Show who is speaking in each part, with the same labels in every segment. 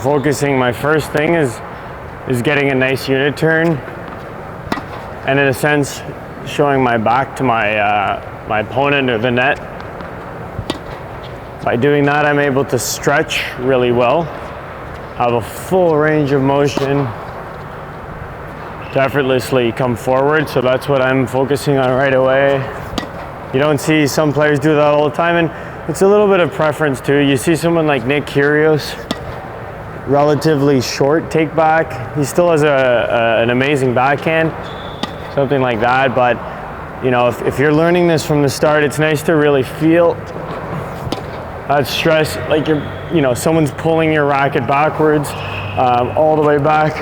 Speaker 1: focusing, my first thing is getting a nice unit turn, and in a sense, showing my back to my opponent or the net. By doing that, I'm able to stretch really well, have a full range of motion to effortlessly come forward. So that's what I'm focusing on right away. You don't see some players do that all the time, and it's a little bit of preference too. You see someone like Nick Kyrgios, relatively short take back. He still has an amazing backhand, something like that. But you know, if you're learning this from the start, it's nice to really feel that stress, like someone's pulling your racket backwards, all the way back.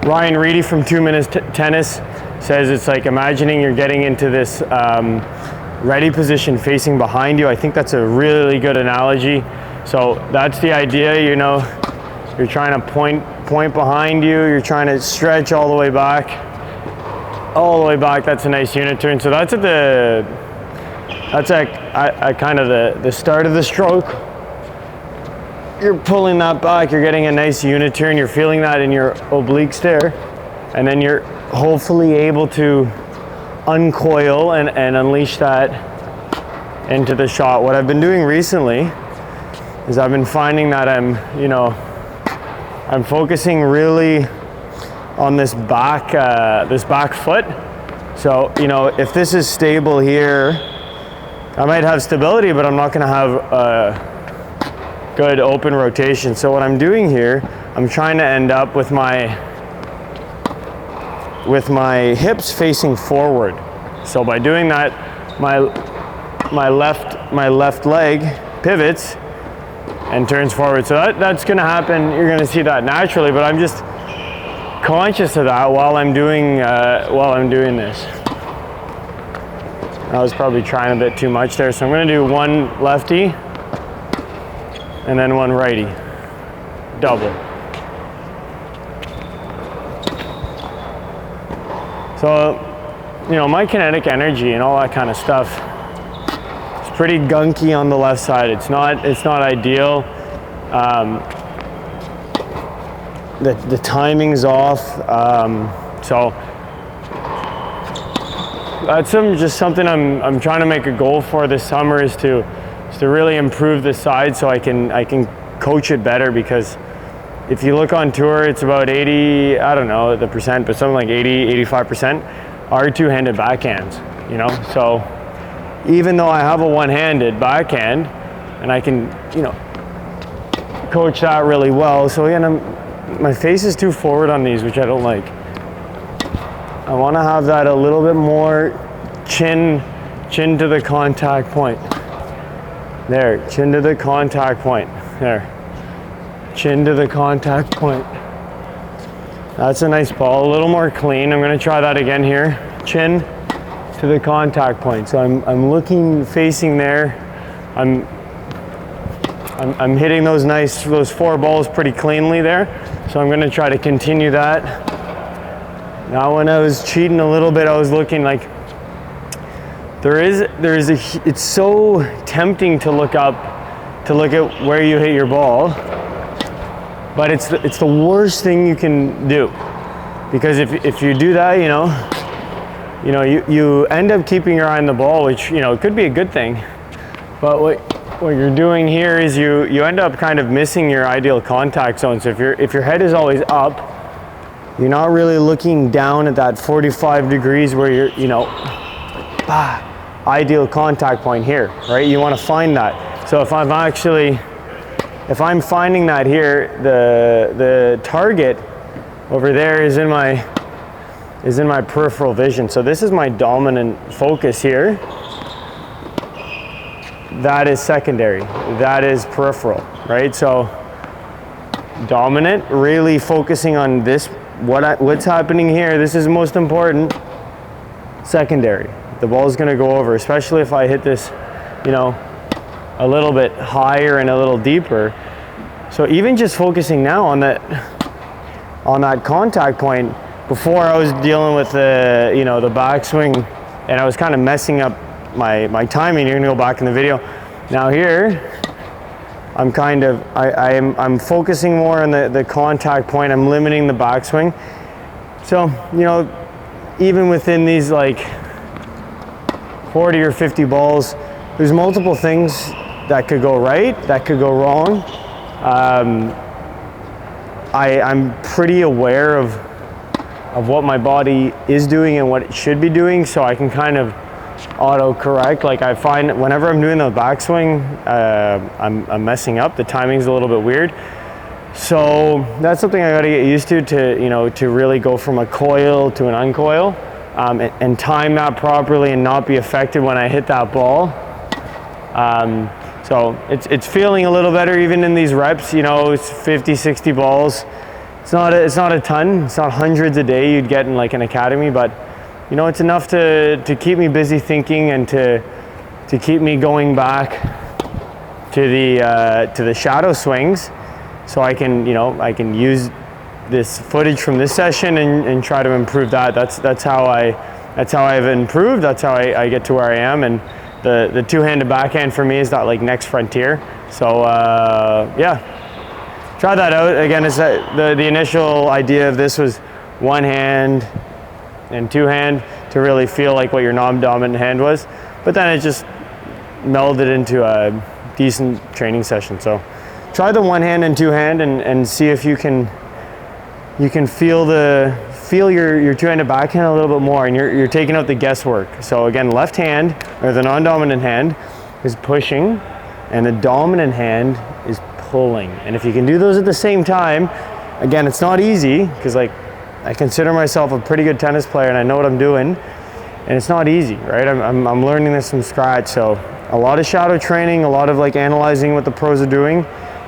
Speaker 1: Ryan Reedy from 2 Minutes Tennis says it's like imagining you're getting into this ready position facing behind you. I think that's a really good analogy. So that's the idea, you're trying to point behind you, you're trying to stretch all the way back. That's a nice unit turn. So that's at kind of the start of the stroke. You're pulling that back, you're getting a nice unit turn, you're feeling that in your obliques there, and then you're hopefully able to uncoil and unleash that into the shot. What I've been doing recently is I've been finding that I'm focusing really on this back foot. So, if this is stable here, I might have stability, but I'm not going to have good open rotation. So what I'm doing here, I'm trying to end up with my hips facing forward. So by doing that, my left leg pivots and turns forward. So that's going to happen. You're going to see that naturally, but I'm just conscious of that while I'm doing this. I was probably trying a bit too much there, so I'm going to do one lefty and then one righty, double. So, my kinetic energy and all that kind of stuff, it's pretty gunky on the left side. It's not ideal. The timing's off. So that's just something I'm trying to make a goal for this summer, is to really improve the side so I can coach it better. Because if you look on tour, it's about 80, I don't know the percent, but something like 80-85% are two-handed backhands, so even though I have a one-handed backhand and I can coach that really well. So again, my face is too forward on these, which I don't like. I want to have that a little bit more chin to the contact point. There, chin to the contact point. There, chin to the contact point. That's a nice ball, a little more clean. I'm going to try that again here. Chin to the contact point. So I'm looking, facing there. I'm hitting those four balls pretty cleanly there. So I'm going to try to continue that. Now, when I was cheating a little bit, I was looking like it's so tempting to look up, to look at where you hit your ball, but it's the worst thing you can do, because if you do that, you end up keeping your eye on the ball, which could be a good thing, but what you're doing here is you end up kind of missing your ideal contact zone. So if your head is always up, you're not really looking down at that 45 degrees where you're, ideal contact point here, right? You want to find that. So if I'm finding that here, the target over there is in my peripheral vision. So this is my dominant focus here. That is secondary. That is peripheral, right? So dominant, really focusing on this, what's happening here. This is most important. Secondary. The ball is going to go over, especially if I hit this, a little bit higher and a little deeper. So even just focusing now on that contact point. Before, I was dealing with the backswing, and I was kind of messing up my timing. You're going to go back in the video. Now here, I'm focusing more on the contact point. I'm limiting the backswing. So, you know, even within these like 40 or 50 balls, there's multiple things that could go right, that could go wrong. I'm pretty aware of what my body is doing and what it should be doing, so I can kind of auto-correct. Like I find whenever I'm doing the backswing, I'm messing up. The timing's a little bit weird. So that's something I gotta get used to, you know, to really go from a coil to an uncoil, and time that properly and not be affected when I hit that ball. So it's feeling a little better even in these reps, you know, it's 50, 60 balls. It's not a ton, it's not hundreds a day you'd get in like an academy, but you know, it's enough to keep me busy thinking and to keep me going back to the shadow swings, so I can, you know, I can use this footage from this session and try to improve that. That's how I've improved. That's how I get to where I am. And the two-handed backhand for me is that like next frontier. So yeah, try that out. Again, it's the initial idea of this was one hand and two hand to really feel like what your non-dominant hand was, but then it just melded into a decent training session. So try the one hand and two hand and see if you can feel your two-handed backhand a little bit more, and you're taking out the guesswork. So again, left hand, or the non-dominant hand, is pushing, and the dominant hand is pulling. And if you can do those at the same time, again, it's not easy, because like I consider myself a pretty good tennis player and I know what I'm doing, and it's not easy, right? I'm learning this from scratch. So a lot of shadow training, a lot of like analyzing what the pros are doing,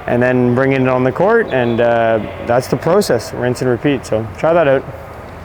Speaker 1: and then bringing it on the court, and that's the process, rinse and repeat. So try that out.